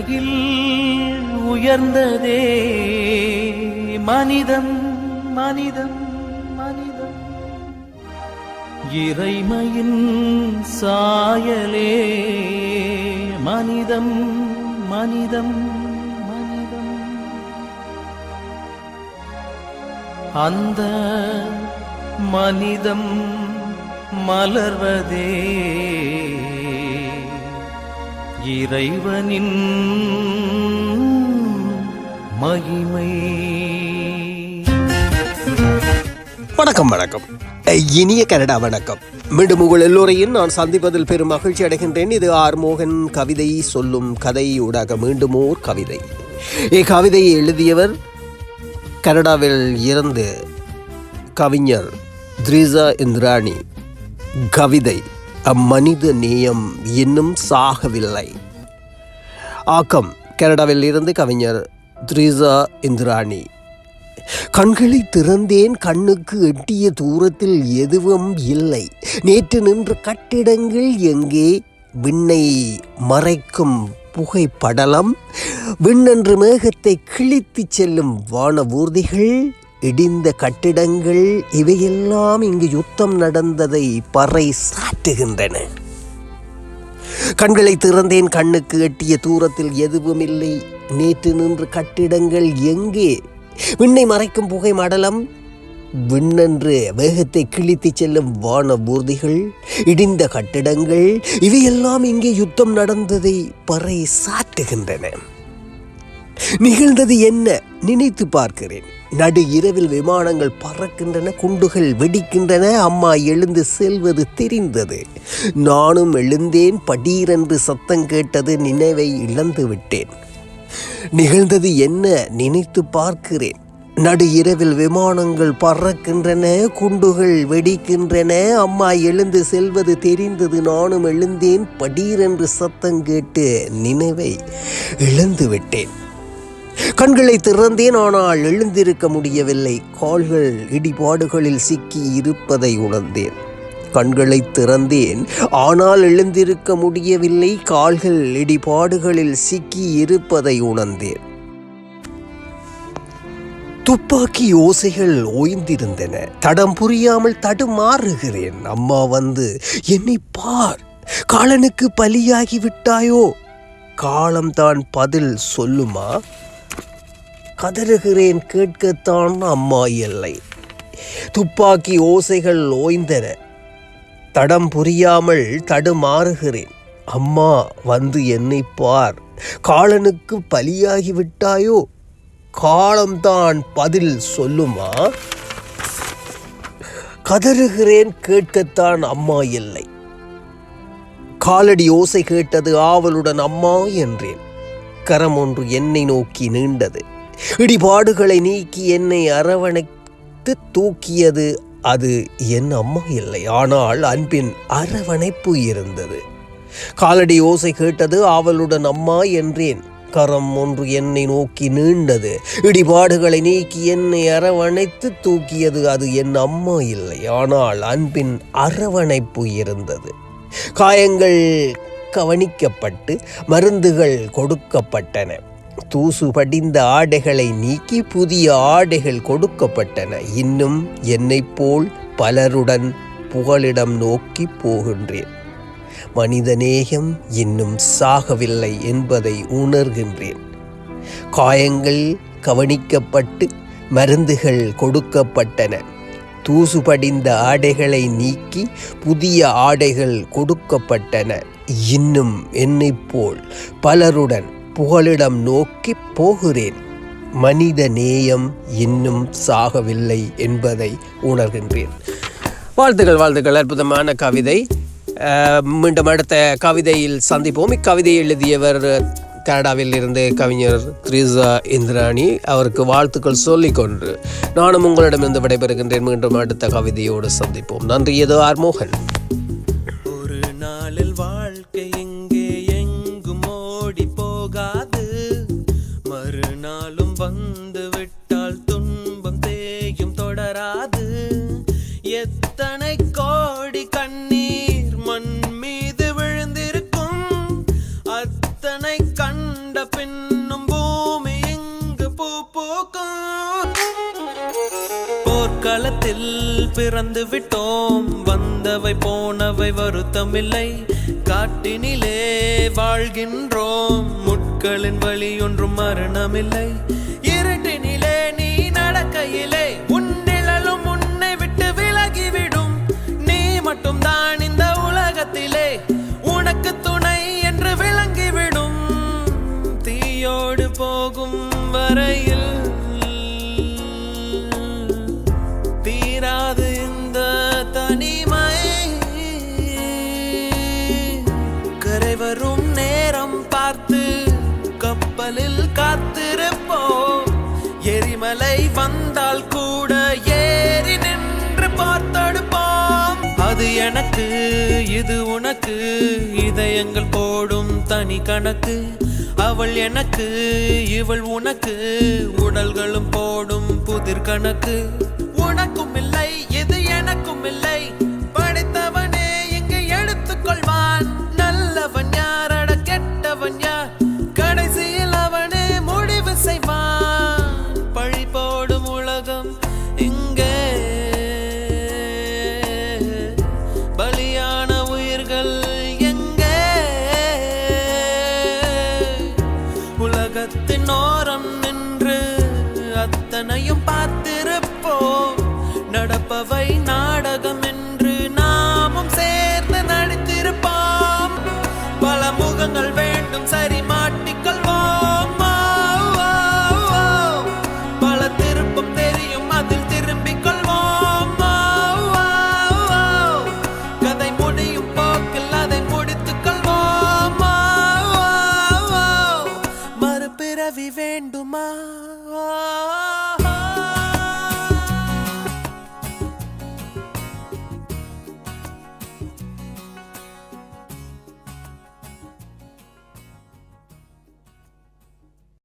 உலகில் உயர்ந்ததே மனிதம் மனிதம் மனிதம். இறைமையின் சாயலே மனிதம் மனிதம் மனிதம். அந்த மனிதம் மலர்வதே இறைவனின் மகிமை. வணக்கம் வணக்கம், இனிய கனடா வணக்கம். மீண்டும் உங்கள் எல்லோரையும் நான் சந்திப்பதில் பெரும் மகிழ்ச்சி அடைகின்றேன். இது ஆர் மோகன் கவிதை சொல்லும் கதை ஊடாக மீண்டும் ஓர் கவிதை. இக்கவிதையை எழுதியவர் கனடாவில் இருந்து கவிஞர் த்ரீசா இந்திராணி. கவிதை அம்மனித நேயம் இன்னும் சாகவில்லை. ஆக்கம் கனடாவில் இருந்து கவிஞர் த்ரீசா இந்திராணி. கண்களை திறந்தேன், கண்ணுக்கு எட்டிய தூரத்தில் எதுவும் இல்லை. நேற்று நின்ற கட்டிடங்கள் எங்கே? விண்ணை மறைக்கும் புகைப்படலம், விண்ணென்று மேகத்தை கிழித்து செல்லும் வானவூர்திகள், இடிந்த கட்டிடங்கள், இவையெல்லாம் இங்கு யுத்தம் நடந்ததை பறை சாற்றுகின்றன. கண்களை திறந்தேன், கண்ணுக்கு எட்டிய தூரத்தில் எதுவும் இல்லை. நேற்று நின்ற கட்டிடங்கள் எங்கே? விண்ணை மறைக்கும் புகை மடலம், விண்ணென்று வேகத்தை கிழித்து செல்லும் வானவூர்திகள், இடிந்த கட்டிடங்கள், இவையெல்லாம் இங்கே யுத்தம் நடந்ததை பறை சாற்றுகின்றன. நிகழ்ந்தது என்ன? நினைத்து பார்க்கிறேன். நடு இரவில் விமானங்கள் பறக்கின்றன, குண்டுகள் வெடிக்கின்றன. அம்மா எழுந்து செல்வது தெரிந்தது. நானும் எழுந்தேன். படீரென்று சத்தம் கேட்டது. நினைவை இழந்து விட்டேன். நிகழ்ந்தது என்ன? நினைத்து பார்க்கிறேன். நடு இரவில் விமானங்கள் பறக்கின்றன, குண்டுகள் வெடிக்கின்றன. அம்மா எழுந்து செல்வது தெரிந்தது. நானும் எழுந்தேன். படீரென்று சத்தம் கேட்டு நினைவை இழந்து விட்டேன். கண்களை திறந்தேன், ஆனால் எழுந்திருக்க முடியவில்லை. கால்கள் இடிபாடுகளில் சிக்கி இருப்பதை உணர்ந்தேன். கண்களை திறந்தேன், ஆனால் எழுந்திருக்க முடியவில்லை. கால்கள் இடிபாடுகளில் சிக்கி இருப்பதை உணர்ந்தேன். துப்பாக்கி ஓசைகள் ஓய்ந்திருந்தன. தடம் புரியாமல் தடுமாறுகிறேன். அம்மா வந்து என்னை பார், காலனுக்கு பலியாகி விட்டாயோ? காலம்தான் பதில் சொல்லுமா? கதறுகிறேன். கேட்கத்தான் அம்மா இல்லை. துப்பாக்கி ஓசைகள் ஓய்ந்தன. தடம் புரியாமல் தடுமாறுகிறேன். அம்மா வந்து என்னை பார், காலனுக்கு பலியாகி விட்டாயோ? காலம்தான் பதில் சொல்லுமா? கதறுகிறேன். கேட்கத்தான் அம்மா இல்லை. காலடி ஓசை கேட்டது. ஆவலுடன் அம்மா என்றேன். கரம் ஒன்று என்னை நோக்கி நீண்டது. இடிபாடுகளை நீக்கி என்னை அரவணைத்து தூக்கியது. அது என் அம்மா இல்லை, ஆனால் அன்பின் அரவணைப்பு இருந்தது. காலடி ஓசை கேட்டது. ஆவலுடன் அம்மா என்றேன். கரம் ஒன்று என்னை நோக்கி நீண்டது. இடிபாடுகளை நீக்கி என்னை அரவணைத்து தூக்கியது. அது என் அம்மா இல்லை, ஆனால் அன்பின் அரவணைப்பு இருந்தது. காயங்கள் கவனிக்கப்பட்டு மருந்துகள் கொடுக்கப்பட்டன. தூசு படிந்த ஆடைகளை நீக்கி புதிய ஆடைகள் கொடுக்கப்பட்டன. இன்னும் என்னை போல் பலருடன் புகலிடம் நோக்கி போகின்றேன். மனிதநேயம் இன்னும் சாகவில்லை என்பதை உணர்கின்றேன். காயங்கள் கவனிக்கப்பட்டு மருந்துகள் கொடுக்கப்பட்டன. தூசு படிந்த ஆடைகளை நீக்கி புதிய ஆடைகள் கொடுக்கப்பட்டன. இன்னும் என்னை போல் பலருடன் புகலிடம் நோக்கி போகிறேன். மனித நேயம் இன்னும் சாகவில்லை என்பதை உணர்கின்றேன். வாழ்த்துக்கள் வாழ்த்துக்கள். அற்புதமான கவிதை. மீண்டும் அடுத்த கவிதையில் சந்திப்போம். இக்கவிதையை எழுதியவர் கனடாவில் இருந்து கவிஞர் த்ரீசா இந்திராணி. அவருக்கு வாழ்த்துக்கள் சொல்லிக்கொண்டு நானும் உங்களிடமிருந்து விடைபெறுகின்றேன். மீண்டும் அடுத்த கவிதையோடு சந்திப்போம். நன்றி. இது ஆர் மோகன். ஒரு நாளில் வாழ்க்கை எங்கே எங்கும் ஓடி போகாது. மறுநாளும் வந்து விட்டால் துன்பம் தேயும் தொடராது. எத்தனை கோடி கண்ணீர் மண் மீது விழுந்திருக்கும். அத்தனை கண்ட உலகத்தில் பிறந்து விட்டோம், வந்தவை போனவை வருத்தமில்லை. காட்டினிலே வாழ்கின்றோம், முட்களின் வழி ஒன்றும் மரணமில்லை. இருட்டினிலே நீ நடக்கையிலே உன் நிழலும் உன்னை விட்டு விலகிவிடும். நீ மட்டும் தான் இந்த உலகத்திலே உனக்கு துணை என்று விளங்கிவிடும். தீயோடு போகும் வரையில் தீராது இந்த தனிமை. கரை வரும் நேரம் பார்த்து கப்பலில் காத்திருப்போம். எரிமலை வந்தால் கூட ஏறி நின்று பார்த்தெடுப்போம். அது எனக்கு இது உனக்கு, இதயங்கள் போடும் தனி கணக்கு. அவள் எனக்கு இவள் உனக்கு, உடல்களும் போடும் புதிர் கணக்கு. உனக்கும் இல்லை இது எனக்கும் இல்லை, படைத்தவனே இங்கு எடுத்துக்கொள்வான். நல்லவன் யாரட கெட்டவன் யார், கடைசியில் அவனே முடிவு செய்வான். பழி போடும் உலகம் இங்கே, பலியான உயிர்கள் எங்கே? உலகத்தின் ஓரம் நின்று அத்தனையும் பார்த்திருப்போம். நடப்பவை நாடகம் என்று நாமும் சேர்ந்து நடித்திருப்போம். பல முகங்கள் வேண்டும் சரி மாட்டிக்கொள்வோம். பல திருப்பம் தெரியும் அதில் திரும்பிக் கொள்வோம். கதை முடியும் போக்கில் அதை முடித்துக் கொள்வோம். மறுபிறவி வேண்டுமா